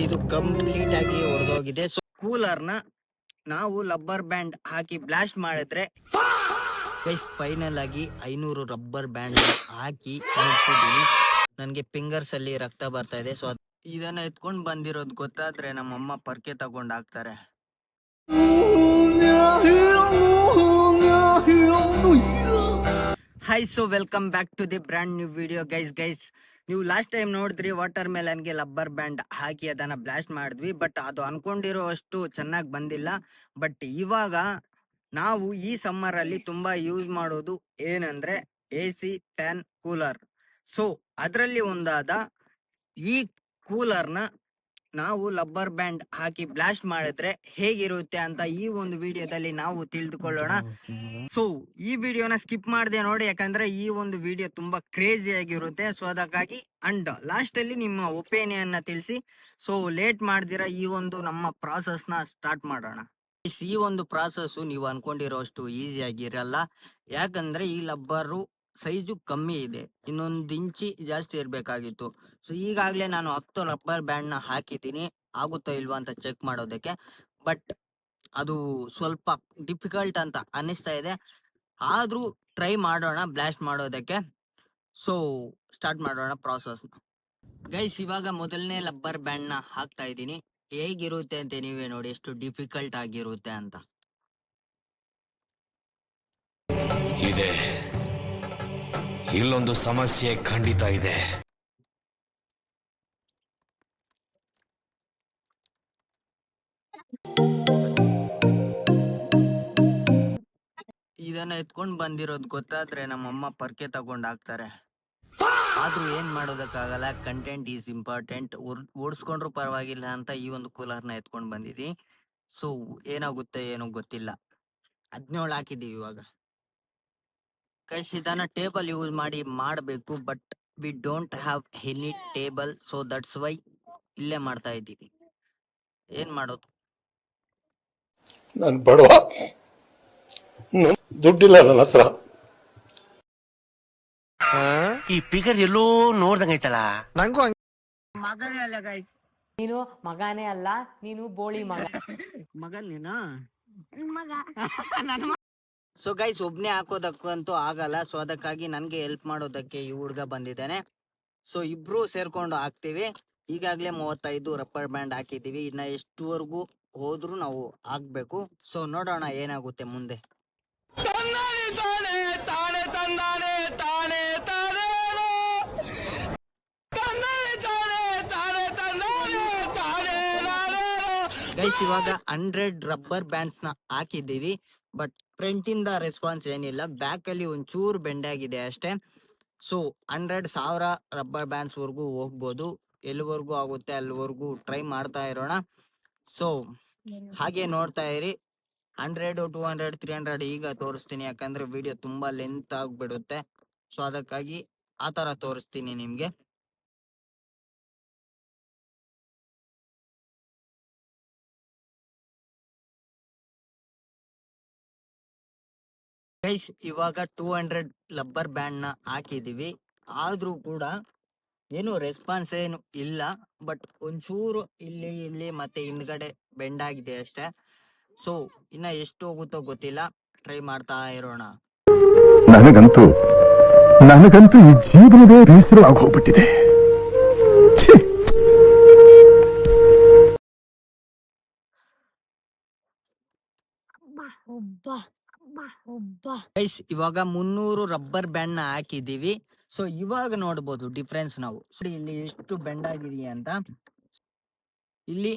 ಇದು ಕಂಪ್ಲೀಟ್ ಆಗಿ ಹೊಡೆದೋಗಿದೆ. ಸೊ ಕೂಲರ್ನ ನಾವು ರಬ್ಬರ್ ಬ್ಯಾಂಡ್ ಹಾಕಿ ಬ್ಲಾಸ್ಟ್ ಮಾಡಿದ್ರೆ ಗೈಸ್ ಫೈನಲ್ ಆಗಿ 500 ರಬ್ಬರ್ ಬ್ಯಾಂಡ್ ಹಾಕಿ ಮುಗಿಸಿದೀನಿ. ನನಗೆ ಫಿಂಗರ್ಸ್ ಅಲ್ಲಿ ರಕ್ತ ಬರ್ತಾ ಇದೆ. ಸೊ ಇದನ್ನ ಎತ್ಕೊಂಡ್ ಬಂದಿರೋದು ಗೊತ್ತಾದ್ರೆ ನಮ್ಮಮ್ಮ ಪರ್ಕೆ ತಗೊಂಡ್ ಹಾಕ್ತಾರೆ. Hi, so welcome back to the brand new video guys. ನೀವು ಲಾಸ್ಟ್ ಟೈಮ್ ನೋಡಿದ್ರಿ ವಾಟರ್ ಮೆಲನ್ಗೆ ರಬ್ಬರ್ ಬ್ಯಾಂಡ್ ಹಾಕಿ ಅದನ್ನ ಬ್ಲಾಸ್ಟ್ ಮಾಡಿದ್ವಿ. ಬಟ್ ಅದು ಅನ್ಕೊಂಡಿರೋ ಅಷ್ಟು ಚೆನ್ನಾಗಿ ಬಂದಿಲ್ಲ. ಬಟ್ ಇವಾಗ ನಾವು ಈ ಸಮ್ಮರ್ ಅಲ್ಲಿ ತುಂಬಾ ಯೂಸ್ ಮಾಡೋದು ಏನಂದ್ರೆ AC, ಫ್ಯಾನ್, ಕೂಲರ್. ಸೊ ಅದರಲ್ಲಿ ಒಂದಾದ ಈ ಕೂಲರ್ನ ನಾವು ರಬ್ಬರ್ ಬ್ಯಾಂಡ್ ಹಾಕಿ ಬ್ಲಾಸ್ಟ್ ಮಾಡಿದ್ರೆ ಹೇಗಿರುತ್ತೆ ಅಂತ ಈ ಒಂದು ವಿಡಿಯೋದಲ್ಲಿ ನಾವು ತಿಳಿದುಕೊಳ್ಳೋಣ. ಸೊ ಈ ವಿಡಿಯೋನ ಸ್ಕಿಪ್ ಮಾಡದೆ ನೋಡಿ, ಯಾಕಂದ್ರೆ ಈ ಒಂದು ವಿಡಿಯೋ ತುಂಬಾ ಕ್ರೇಜಿ ಆಗಿರುತ್ತೆ. ಸೊ ಅದಕ್ಕಾಗಿ ಅಂಡ್ ಲಾಸ್ಟ್ ಅಲ್ಲಿ ನಿಮ್ಮ ಒಪಿನಿಯನ್ ತಿಳಿಸಿ. ಸೊ ಲೇಟ್ ಮಾಡ್ದಿರ ಈ ಒಂದು ನಮ್ಮ ಪ್ರಾಸೆಸ್ ನ ಸ್ಟಾರ್ಟ್ ಮಾಡೋಣ. ಈ ಒಂದು ಪ್ರಾಸೆಸ್ ನೀವು ಅನ್ಕೊಂಡಿರೋ ಅಷ್ಟು ಈಸಿ ಆಗಿರಲ್ಲ. ಯಾಕಂದ್ರೆ ಈ ರಬ್ಬರು ಸೈಜು ಕಮ್ಮಿ ಇದೆ, ಇನ್ನೊಂದು ಇಂಚಿ ಜಾಸ್ತಿ ಇರ್ಬೇಕಾಗಿತ್ತು. ಸೊ ಈಗಾಗ್ಲೇ ನಾನು 10 ರಬ್ಬರ್ ಬ್ಯಾಂಡ್ ನ ಹಾಕಿದ್ದೀನಿ, ಆಗುತ್ತಾ ಇಲ್ವಾ ಅಂತ ಚೆಕ್ ಮಾಡೋದಕ್ಕೆ. ಬಟ್ ಅದು ಸ್ವಲ್ಪ ಡಿಫಿಕಲ್ಟ್ ಅಂತ ಅನಿಸ್ತಾ ಇದೆ. ಆದ್ರೂ ಟ್ರೈ ಮಾಡೋಣ ಬ್ಲಾಸ್ಟ್ ಮಾಡೋದಕ್ಕೆ. ಸೊ ಸ್ಟಾರ್ಟ್ ಮಾಡೋಣ ಪ್ರಾಸೆಸ್. ಗೈಸ್, ಇವಾಗ ಮೊದಲನೇ ರಬ್ಬರ್ ಬ್ಯಾಂಡ್ ನ ಹಾಕ್ತಾ ಇದ್ದೀನಿ. ಹೇಗಿರುತ್ತೆ ಅಂತ ನೀವೇ ನೋಡಿ, ಎಷ್ಟು ಡಿಫಿಕಲ್ಟ್ ಆಗಿರುತ್ತೆ ಅಂತ. ಇದೆ ಇಲ್ಲೊಂದು ಸಮಸ್ಯೆ ಖಂಡಿತ ಇದೆ. ಇದನ್ನ ಎತ್ಕೊಂಡ್ ಬಂದಿರೋದು ಗೊತ್ತಾದ್ರೆ ನಮ್ಮಮ್ಮ ಪರ್ಕೆ ತಗೊಂಡ್ ಹಾಕ್ತಾರೆ. ಆದ್ರೂ ಏನ್ ಮಾಡೋದಕ್ಕಾಗಲ್ಲ, ಕಂಟೆಂಟ್ ಈಸ್ ಇಂಪಾರ್ಟೆಂಟ್. ಓಡಿಸ್ಕೊಂಡ್ರು ಪರವಾಗಿಲ್ಲ ಅಂತ ಈ ಒಂದು ಕೂಲರ್ನ ಎತ್ಕೊಂಡ್ ಬಂದಿದೀನಿ. ಸೊ ಏನಾಗುತ್ತೆ ಏನೋ ಗೊತ್ತಿಲ್ಲ. 17 ಹಾಕಿದೀವಿ ಇವಾಗ. ಗೈಸ್, ಇದನ್ನ ಟೇಬಲ್ ಯೂಸ್ ಮಾಡಿ ಮಾಡಬೇಕು. But we don't have any table. So that's why ಇಲ್ಲೇ ಮಾಡ್ತಾ ಇದ್ದೀವಿ. ಏನ್ ಮಾಡೋದು? ನಾನು ಬಡವ, ದುಡ್ಡಿಲ್ಲ ನನ್ನ ಹತ್ರ. ಈ ಫಿಗರ್ ಎಲ್ಲೋ ನೋಡ್ದಂಗೈತಲ್ಲ. ನಂಗೂ ಮಗನೇ ಅಲ್ಲ ಗೈಸ್, ನೀನು ಮಗನೇ ಅಲ್ಲ, ನೀನು ಬೋಳಿ ಮಗ. ಮಗನ್ ನೀನು ಸೊ ಗೈಸ್, ಒಬ್ನೇ ಹಾಕೋದಕ್ಕಂತೂ ಆಗಲ್ಲ. ಸೊ ಅದಕ್ಕಾಗಿ ನನ್ಗೆ ಹೆಲ್ಪ್ ಮಾಡೋದಕ್ಕೆ ಈ ಹುಡ್ಗ ಬಂದಿದ್ದಾನೆ. ಸೊ ಇಬ್ರು ಸೇರ್ಕೊಂಡು ಹಾಕ್ತಿವಿ. ಈಗಾಗ್ಲೇ 35 ರಬ್ಬರ್ ಬ್ಯಾಂಡ್ ಹಾಕಿದೀವಿ. ಇನ್ನ ಎಷ್ಟುವರೆಗೂ ಹೋದ್ರು ನಾವು ಹಾಕ್ಬೇಕು. ಸೊ ನೋಡೋಣ ಏನಾಗುತ್ತೆ ಮುಂದೆ. ಗೈಸ್, ಇವಾಗ 100 ರಬ್ಬರ್ ಬ್ಯಾಂಡ್ಸ್ ನ ಹಾಕಿದ್ದೀವಿ. ಬಟ್ ಫ್ರಂಟ್ ಇಂದ ರೆಸ್ಪಾನ್ಸ್ ಏನಿಲ್ಲ, ಬ್ಯಾಕ್ ಅಲ್ಲಿ ಒಂಚೂರು ಬೆಂಡಾಗಿದೆ ಅಷ್ಟೇ. ಸೊ 100,000 ರಬ್ಬರ್ ಬ್ಯಾಂಡ್ಸ್ ವರ್ಗೂ ಹೋಗ್ಬೋದು. ಎಲ್ಲಿವರೆಗೂ ಆಗುತ್ತೆ ಅಲ್ಲಿವರೆಗೂ ಟ್ರೈ ಮಾಡ್ತಾ ಇರೋಣ. ಸೊ ಹಾಗೆ ನೋಡ್ತಾ ಇರಿ. 100, 200, 300 ಈಗ ತೋರಿಸ್ತೀನಿ, ಯಾಕಂದ್ರೆ ವಿಡಿಯೋ ತುಂಬಾ ಲೆಂತ್ ಆಗ್ಬಿಡುತ್ತೆ. ಸೊ ಅದಕ್ಕಾಗಿ ಆ ತರ ತೋರಿಸ್ತೀನಿ ನಿಮ್ಗೆ. ಗೈಸ್, ಇವಾಗ 200 ರಬ್ಬರ್ ಬ್ಯಾಂಡ್ ನ ಹಾಕಿದೀವಿ. ಆದ್ರೂ ಕೂಡ ಏನು ರೆಸ್ಪಾನ್ಸ್ ಏನು ಇಲ್ಲ. ಬಟ್ ಒಂಚೂರು ಇಲ್ಲಿ ಮತ್ತೆ ಹಿಂದ್ಗಡೆ ಬೆಂಡ್ ಆಗಿದೆ ಅಷ್ಟೇ. ಸೊ ಇನ್ನ ಎಷ್ಟು ಹೋಗುತ್ತೋ ಗೊತ್ತಿಲ್ಲ, ಟ್ರೈ ಮಾಡ್ತಾ ಇರೋಣ. ನನಗಂತೂ ಈ ಜೀವನವೇ ಬೇಸರ ಆಗೋಗ್ಬಿಟ್ಟಿದೆ. ಗೈಸ್, ಇವಾಗ 300 ರಬ್ಬರ್ ಬ್ಯಾಂಡ್ ನ ಹಾಕಿದೀವಿ. ಸೊ ಇವಾಗ ನೋಡ್ಬೋದು ಡಿಫ್ರೆನ್ಸ್ ನಾವು. ಇಲ್ಲಿ ಎಷ್ಟು ಬೆಂಡ್ ಆಗಿದೆ ಅಂತ. ಇಲ್ಲಿ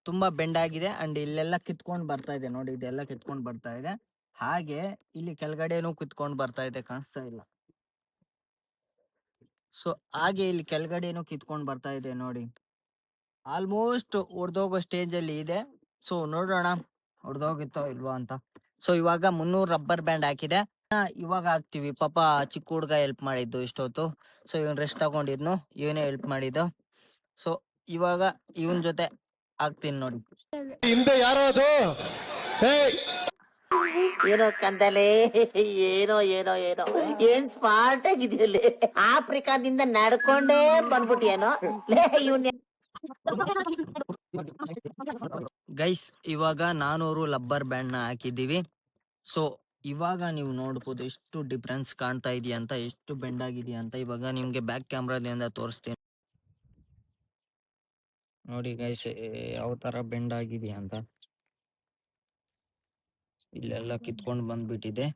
ತುಂಬಾ ಬೆಂಡ್ ಆಗಿದೆ ಅಂಡ್ ಇಲ್ಲೆಲ್ಲ ಕಿತ್ಕೊಂಡ್ ಬರ್ತಾ ಇದೆ ನೋಡಿ. ಇದೆಲ್ಲ ಕಿತ್ಕೊಂಡ್ ಬರ್ತಾ ಇದೆ. ಹಾಗೆ ಇಲ್ಲಿ ಕೆಳಗಡೆನೂ ಕಿತ್ಕೊಂಡ್ ಬರ್ತಾ ಇದೆ, ಕಾಣಿಸ್ತಾ ಇಲ್ಲ. ಸೊ ಹಾಗೆ ಇಲ್ಲಿ ಕೆಳಗಡೆನೂ ಕಿತ್ಕೊಂಡ್ ಬರ್ತಾ ಇದೆ ನೋಡಿ. ಆಲ್ಮೋಸ್ಟ್ ಹೊಡೆದೋಗೋ ಸ್ಟೇಜ್ ಅಲ್ಲಿ ಇದೆ. ಸೊ ನೋಡೋಣ ಹೊಡೆದೋಗುತ್ತೋ ಇಲ್ವಾ ಅಂತ. ಸೊ ಇವಾಗ 300 ರಬ್ಬರ್ ಬ್ಯಾಂಡ್ ಹಾಕಿದೆ. ಇವಾಗ ಹಾಕ್ತಿವಿ. ಪಾಪ ಚಿಕ್ಕ ಹುಡ್ಗ ಹೆಲ್ಪ್ ಮಾಡಿದ್ದು ಇಷ್ಟೊತ್ತು. ಸೊ ಇವನ್ ರೆಸ್ಟ್ ತಗೊಂಡಿದ್ನು, ಇವನೇ ಹೆಲ್ಪ್ ಮಾಡಿದ್ದು. ಸೊ ಇವಾಗ ಇವನ್ ಜೊತೆ ಹಾಕ್ತೀನಿ ನೋಡಿ. ಹಿಂದೆ ಯಾರೋ ಅದು ಏನೋ ಕಂದಲೆ, ಏನೋ ಏನೋ ಏನೋ ಏನ್ ಸ್ಮಾರ್ಟ್ ಆಗಿದೆಯಲ್ಲಿ. ಆಫ್ರಿಕಾದಿಂದ ನಡ್ಕೊಂಡೇ ಬಂದ್ಬಿಟ್ಟಿಯೇನೋ ಲೇ. ಇವ್ನ ಗೈಸ್ ಇವಾಗ 400 ಲಬ್ಬರ್ ಬ್ಯಾಂಡ್ ನ ಹಾಕಿದೀವಿ. ಸೊ ಇವಾಗ ನೀವು ನೋಡ್ಬೋದು ಎಷ್ಟು ಡಿಫ್ರೆನ್ಸ್ ಕಾಣ್ತಾ ಇದೆಯಾ ಅಂತ, ಎಷ್ಟು ಬೆಂಡ್ ಆಗಿದೆಯಾ ಅಂತ. ಇವಾಗ ನಿಮ್ಗೆ ಬ್ಯಾಕ್ ಕ್ಯಾಮ್ರಾದಿಂದ ತೋರಿಸ್ತೀನಿ ನೋಡಿ ಗೈಸ್, ಯಾವ ತರ ಬೆಂಡ್ ಆಗಿದೆಯಾ ಅಂತ. ಇಲ್ಲೆಲ್ಲ ಕಿತ್ಕೊಂಡು ಬಂದ್ಬಿಟ್ಟಿದೆ.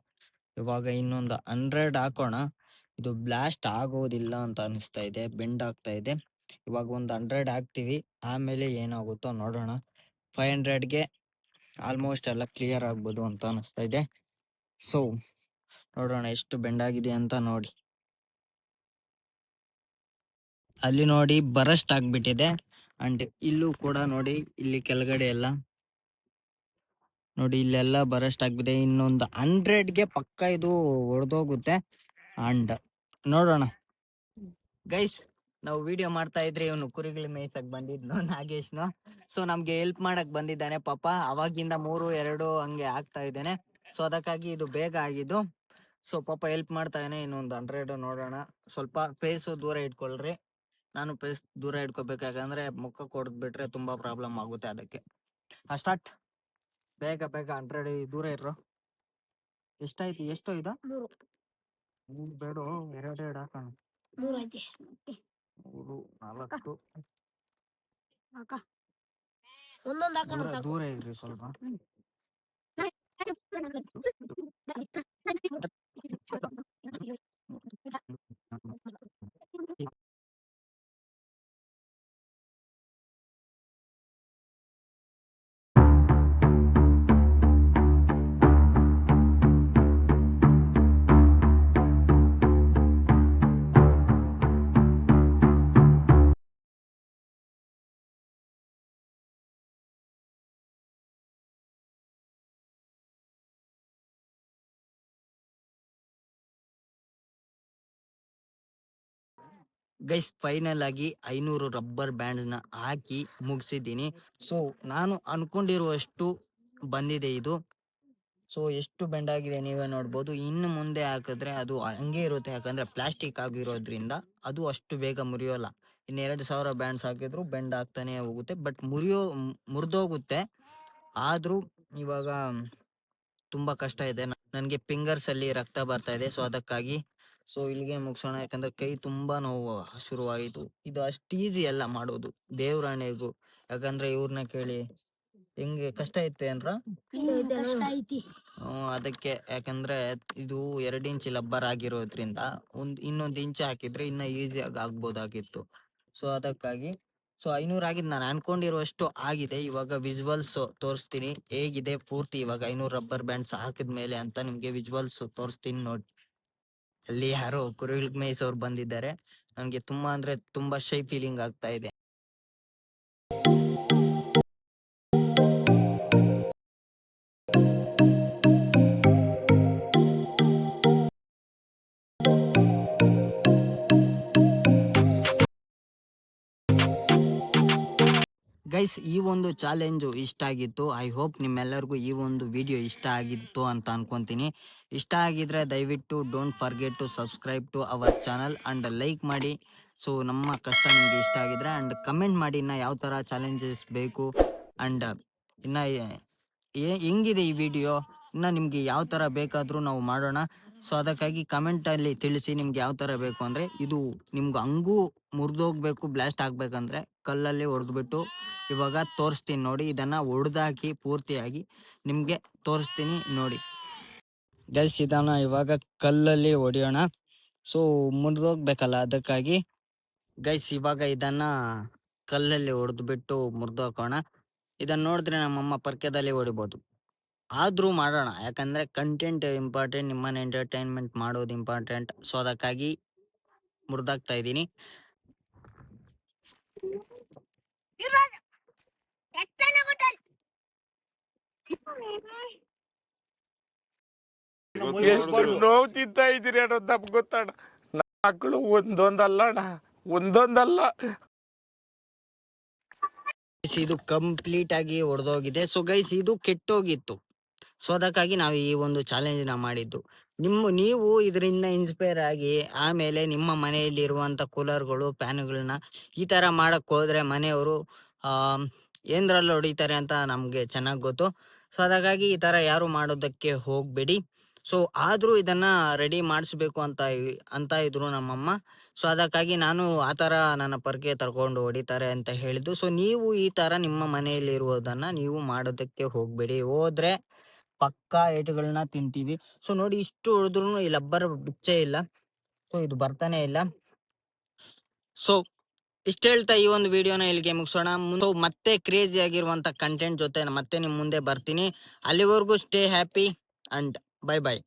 ಇವಾಗ ಇನ್ನೊಂದು 100 ಹಾಕೋಣ. ಇದು ಬ್ಲಾಸ್ಟ್ ಆಗೋದಿಲ್ಲ ಅಂತ ಅನಿಸ್ತಾ ಇದೆ, ಬೆಂಡ್ ಆಗ್ತಾ ಇದೆ. ಇವಾಗ ಒಂದು 100 ಹಾಕ್ತಿವಿ, ಆಮೇಲೆ ಏನಾಗುತ್ತೋ ನೋಡೋಣ. 500ಗೆ ಆಲ್ಮೋಸ್ಟ್ ಎಲ್ಲ ಕ್ಲಿಯರ್ ಆಗ್ಬೋದು ಅಂತ ಅನಿಸ್ತಾ ಇದೆ. ಸೊ ನೋಡೋಣ ಎಷ್ಟು ಬೆಂಡ್ ಆಗಿದೆ ಅಂತ ನೋಡಿ. ಅಲ್ಲಿ ನೋಡಿ ಬರಸ್ಟ್ ಆಗ್ಬಿಟ್ಟಿದೆ. ಅಂಡ್ ಇಲ್ಲೂ ಕೂಡ ನೋಡಿ, ಇಲ್ಲಿ ಕೆಳಗಡೆ ಎಲ್ಲ ನೋಡಿ, ಇಲ್ಲೆಲ್ಲ ಬರಸ್ಟ್ ಆಗ್ಬಿದೆ. ಇನ್ನೊಂದು 100ಗೆ ಪಕ್ಕ ಇದು ಹೊಡೆದೋಗುತ್ತೆ. ಅಂಡ್ ನೋಡೋಣ ಗೈಸ್, ನಾವು ವಿಡಿಯೋ ಮಾಡ್ತಾ ಇದ್ರೆ ಇವನು ಕುರಿಗಳು ಮೇಯ್ಸಕ್ ಬಂದಿದ್ನು ನಾಗೇಶ್ನು. ಸೊ ನಮ್ಗೆ ಹೆಲ್ಪ್ ಮಾಡಕ್ ಬಂದಿದ್ದಾನೆ ಪಾಪ. ಅವಾಗಿಂದ 3-2 ಹಂಗೆ ಆಗ್ತಾ ಇದ್ದೇನೆ. ಸೊ ಅದಕ್ಕಾಗಿ ಇದು ಬೇಗ ಆಗಿದ್ದು. ಸೊ ಪಾಪ ಹೆಲ್ಪ್ ಮಾಡ್ತಾ ಇದ್ದಾನೆ. ಇನ್ನೊಂದು 100 ನೋಡೋಣ. ಸ್ವಲ್ಪ ಫೇಸ್ ದೂರ ಇಟ್ಕೊಳ್ರಿ. ನಾನು ಫೇಸ್ ದೂರ ಇಟ್ಕೋಬೇಕಾಗಂದ್ರೆ ಮುಖ ಕೊಡ್ಬಿಟ್ರೆ ತುಂಬಾ ಪ್ರಾಬ್ಲಮ್ ಆಗುತ್ತೆ. ಅದಕ್ಕೆ ಸ್ಟಾರ್ಟ್. ಬೇಗ ಬೇಗ 100 ದೂರ ಇರ್ರು. ಎಷ್ಟಾಯ್ತು? ಎಷ್ಟು ಇದು? 3 ಬೇಡ, 2 ಹಾಕೋಣ. 3, 4 ದೂರ ಇರ್ರಿ ಸ್ವಲ್ಪ. ಗೈಸ್ ಫೈನಲ್ ಆಗಿ 500 ರಬ್ಬರ್ ಬ್ಯಾಂಡ್ ನ ಹಾಕಿ ಮುಗಿಸಿದ್ದೀನಿ. ಸೊ ನಾನು ಅನ್ಕೊಂಡಿರುವಷ್ಟು ಬಂದಿದೆ ಇದು. ಸೊ ಎಷ್ಟು ಬೆಂಡ್ ಆಗಿದೆ ನೀವೇ ನೋಡ್ಬೋದು. ಇನ್ನು ಮುಂದೆ ಹಾಕಿದ್ರೆ ಅದು ಹಂಗೆ ಇರುತ್ತೆ, ಯಾಕಂದ್ರೆ ಪ್ಲಾಸ್ಟಿಕ್ ಆಗಿರೋದ್ರಿಂದ ಅದು ಅಷ್ಟು ಬೇಗ ಮುರಿಯೋಲ್ಲ. ಇನ್ನು 2000 ಬ್ಯಾಂಡ್ಸ್ ಹಾಕಿದ್ರು ಬೆಂಡ್ ಆಗ್ತಾನೆ ಹೋಗುತ್ತೆ, ಬಟ್ ಮುರಿದೋಗುತ್ತೆ. ಆದ್ರೂ ಇವಾಗ ತುಂಬಾ ಕಷ್ಟ ಇದೆ. ನನಗೆ ಫಿಂಗರ್ಸ್ ಅಲ್ಲಿ ರಕ್ತ ಬರ್ತಾ ಇದೆ. ಸೊ ಅದಕ್ಕಾಗಿ ಸೊ ಇಲ್ಲಿಗೆ ಮುಗಿಸೋಣ, ಯಾಕಂದ್ರೆ ಕೈ ತುಂಬಾ ನೋವು ಶುರುವಾಯಿತು. ಇದು ಅಷ್ಟು ಈಸಿ ಅಲ್ಲ ಮಾಡೋದು, ದೇವ್ರಾಣೆಗೂ. ಯಾಕಂದ್ರೆ ಇವ್ರನ್ನ ಕೇಳಿ ಹೆಂಗೆ ಕಷ್ಟ ಐತೆ ಅಂದ್ರ. ಅದಕ್ಕೆ, ಯಾಕಂದ್ರೆ ಇದು 2 ಇಂಚ್ ಲಬ್ಬರ್ ಆಗಿರೋದ್ರಿಂದ ಇನ್ನೊಂದು ಇಂಚ್ ಹಾಕಿದ್ರೆ ಇನ್ನ ಈಸಿಯಾಗಿ ಆಗ್ಬೋದಾಗಿತ್ತು. ಸೊ ಅದಕ್ಕಾಗಿ ಸೊ 500 ಆಗಿದ್ ನಾನು ಅನ್ಕೊಂಡಿರುವಷ್ಟು ಆಗಿದೆ. ಇವಾಗ ವಿಜುವಲ್ಸ್ ತೋರಿಸ್ತೀನಿ ಹೇಗಿದೆ ಪೂರ್ತಿ. ಇವಾಗ 500 ರಬ್ಬರ್ ಬ್ಯಾಂಡ್ಸ್ ಹಾಕಿದ್ಮೇಲೆ ಅಂತ ನಿಮ್ಗೆ ವಿಜುವಲ್ಸ್ ತೋರಿಸ್ತೀನಿ ನೋಡಿ. ಅಲ್ಲಿ ಯಾರೋ ಕುರಿಲ್ ಮೇಯ್ಸೋರು ಬಂದಿದ್ದಾರೆ. ನನ್ಗೆ ತುಂಬಾ ಅಂದ್ರೆ ತುಂಬಾ ಶೈ ಫೀಲಿಂಗ್ ಆಗ್ತಾ ಇದೆ. ಗೈಸ್ ಈ ಒಂದು ಚಾಲೆಂಜು ಇಷ್ಟ ಆಗಿತ್ತು. ಐ ಹೋಪ್ ನಿಮ್ಮೆಲ್ಲರಿಗೂ ಈ ಒಂದು ವಿಡಿಯೋ ಇಷ್ಟ ಆಗಿತ್ತು ಅಂತ ಅನ್ಕೊಂತೀನಿ. ಇಷ್ಟ ಆಗಿದ್ರೆ ದಯವಿಟ್ಟು don't forget to subscribe to our channel and like ಮಾಡಿ. ಸೊ ನಮ್ಮ ಕಷ್ಟ ನಿಮ್ಗೆ ಇಷ್ಟ ಆಗಿದ್ರೆ ಅಂಡ್ ಕಮೆಂಟ್ ಮಾಡಿ ಇನ್ನ ಯಾವ ತರ ಚಾಲೆಂಜಸ್ ಬೇಕು ಅಂಡ್ ಇನ್ನ ಹೆಂಗಿದೆ ಈ ವಿಡಿಯೋ, ಇನ್ನ ನಿಮ್ಗೆ ಯಾವ ತರ ಬೇಕಾದ್ರೂ ನಾವು ಮಾಡೋಣ. ಸೊ ಅದಕ್ಕಾಗಿ ಕಮೆಂಟ್ ಅಲ್ಲಿ ತಿಳಿಸಿ ನಿಮ್ಗೆ ಯಾವ ತರ ಬೇಕು ಅಂದ್ರೆ. ಇದು ನಿಮ್ಗೆ ಹಂಗೂ ಮುರಿದೋಗ್ಬೇಕು, ಬ್ಲಾಸ್ಟ್ ಆಗ್ಬೇಕಂದ್ರೆ ಕಲ್ಲಲ್ಲಿ ಹೊಡೆದ್ಬಿಟ್ಟು ಇವಾಗ ತೋರಿಸ್ತೀನಿ ನೋಡಿ. ಇದನ್ನ ಹೊಡೆದಾಕಿ ಪೂರ್ತಿಯಾಗಿ ನಿಮ್ಗೆ ತೋರಿಸ್ತೀನಿ ನೋಡಿ ಗೈಸ್. ಇದನ್ನ ಇವಾಗ ಕಲ್ಲಲ್ಲಿ ಹೊಡೆಯೋಣ. ಸೊ ಮುರಿದೋಗ್ಬೇಕಲ್ಲ, ಅದಕ್ಕಾಗಿ ಗೈಸ್ ಇವಾಗ ಇದನ್ನ ಕಲ್ಲಲ್ಲಿ ಹೊಡೆದ್ಬಿಟ್ಟು ಮುರಿದೋಕೋಣ. ಇದನ್ನ ನೋಡಿದ್ರೆ ನಮ್ಮಮ್ಮ ಪರ್ಕೆದಲ್ಲಿ ಹೊಡಿಬೋದು. ಆದ್ರೂ ಮಾಡೋಣ, ಯಾಕಂದ್ರೆ ಕಂಟೆಂಟ್ ಇಂಪಾರ್ಟೆಂಟ್, ನಿಮ್ಮನ್ನ ಎಂಟರ್ಟೈನ್ಮೆಂಟ್ ಮಾಡೋದು ಇಂಪಾರ್ಟೆಂಟ್. ಸೊ ಅದಕ್ಕಾಗಿ ಮುರಿದಾಕ್ತಾ ಇದ್ದೀನಿ. ಎಷ್ಟು ನೋವು ತಿಂತಾ ಇದೀರಿ ಅನ್ನೋದು ನಮ್ಗೆ ಗೊತ್ತಣ್ಣ. ಮಕ್ಕಳು ಒಂದೊಂದಲ್ಲ. ಇದು ಕಂಪ್ಲೀಟ್ ಆಗಿ ಹೊಡೆದೋಗಿದೆ. ಸೊ ಗೈಸ್ ಇದು ಕೆಟ್ಟೋಗಿತ್ತು. ಸೊ ಅದಕ್ಕಾಗಿ ನಾವು ಈ ಒಂದು ಚಾಲೆಂಜ್ನ ಮಾಡಿದ್ದು. ನೀವು ಇದರಿಂದ ಇನ್ಸ್ಪೈರ್ ಆಗಿ ಆಮೇಲೆ ನಿಮ್ಮ ಮನೆಯಲ್ಲಿರುವಂಥ ಕೂಲರ್ಗಳು, ಫ್ಯಾನುಗಳನ್ನ ಈ ಥರ ಮಾಡಕ್ಕೆ ಹೋದ್ರೆ ಮನೆಯವರು ಏನರಲ್ಲಿ ಹೊಡಿತಾರೆ ಅಂತ ನಮಗೆ ಚೆನ್ನಾಗಿ ಗೊತ್ತು. ಸೊ ಅದಕ್ಕಾಗಿ ಈ ಥರ ಯಾರು ಮಾಡೋದಕ್ಕೆ ಹೋಗಬೇಡಿ. ಸೊ ಆದರೂ ಇದನ್ನು ರೆಡಿ ಮಾಡಿಸ್ಬೇಕು ಅಂತ ಇದ್ರು ನಮ್ಮಮ್ಮ. ಸೊ ಅದಕ್ಕಾಗಿ ನಾನು ಆ ಥರ ನನ್ನ ಪೊರಕೆ ತಗೊಂಡು ಹೊಡಿತಾರೆ ಅಂತ ಹೇಳಿದ್ದು. ಸೊ ನೀವು ಈ ಥರ ನಿಮ್ಮ ಮನೆಯಲ್ಲಿರುವುದನ್ನು ನೀವು ಮಾಡೋದಕ್ಕೆ ಹೋಗಬೇಡಿ. ಹೋದರೆ ಪಕ್ಕಾ ಏಟುಗಳನ್ನ ತಿಂತೀವಿ. ಸೊ ನೋಡಿ, ಇಷ್ಟು ಹೊಡೆದ್ರೂ ಈ ಲಬ್ಬರ್ ಬಿಚ್ಚೇ ಇಲ್ಲ. ಸೊ ಇದು ಬರ್ತಾನೆ ಇಲ್ಲ. ಸೊ ಇಷ್ಟು ಹೇಳ್ತಾ ಈ ಒಂದು ವಿಡಿಯೋನ ಇಲ್ಲಿಗೆ ಮುಗಿಸೋಣ. ಮತ್ತೆ ಕ್ರೇಜಿ ಆಗಿರುವಂಥ ಕಂಟೆಂಟ್ ಜೊತೆ ಮತ್ತೆ ನಿಮ್ಮ ಮುಂದೆ ಬರ್ತೀನಿ. ಅಲ್ಲಿವರೆಗೂ stay happy and bye bye.